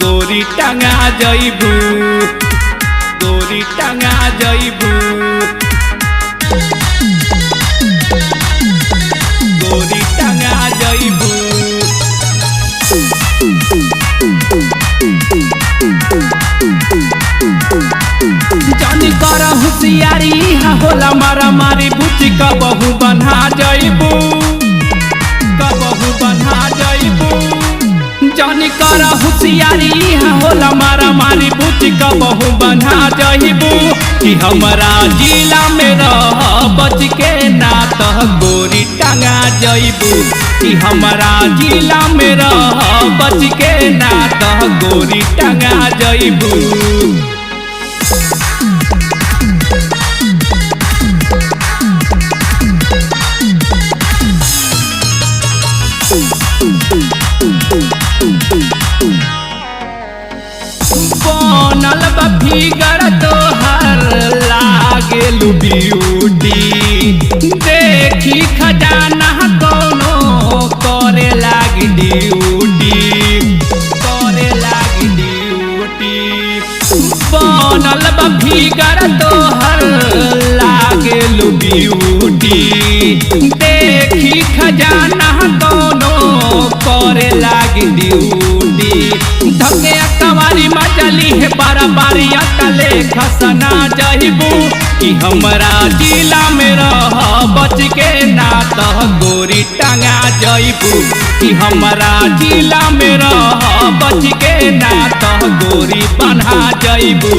गोरी टंगा जइबू, गोरी टंगा जइबू, गोरी टंगा जइबू। जानी कर होशियारी होला मारा मारी बुच्ची कबहू बन्हा जइबू, कबहू बन्हा जइबू। जानी कर होशियारी होला मारा मारी बुच्ची कबहू बन्हा जइबू। कि हमरा जिला में रह बच के ना तह गोरी टंगा जइबू। कि हमरा जिला में रह बच के ना तह गोरी टंगा जइबू। बनल बा फिगर तोहर लागेलू ब्यूटी। देखी खजाना कोनो करे लागी ड्यूटी, करे लागी ड्यूटी। बनल बा फिगर तोहर लागेलू ब्यूटी। देखी खजाना कोनो करे लागी ड्यूटी। धके कवारी मचली है बारा बारिया तले खसना जइबू। कि हमरा जिला में रह बच के ना तह गोरी टंगा जइबू। कि हमरा जिला में रह बच के ना तह गोरी बन्हा जइबू।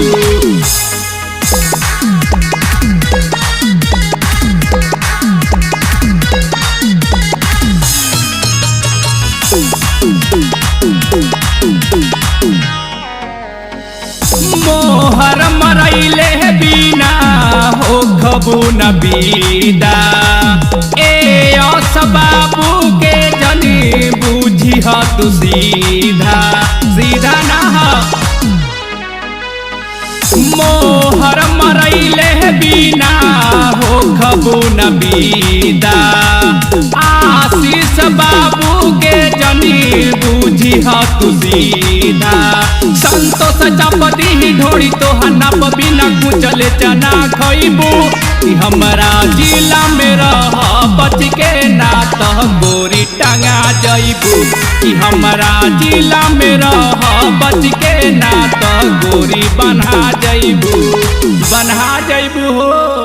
मोहर मरैले बिना हो खबू न बीदा। ए बाबू के जनी बूझी ह तू सीधा, सीधा ना मोहर मरैले बिना हो खबू न बीदा। आशीष बाबू के जनी बूझी ह तू सीधा। संतोष चापदी ढोड़ी तो हनप बिना कुचले चना खइबू। कि हमरा जिला में रह बच के ना तह गोरी टंगा जइबू। कि हमरा जिला में रह बच के ना तह गोरी बन्हा जइबू, बन्हा जइबू हो।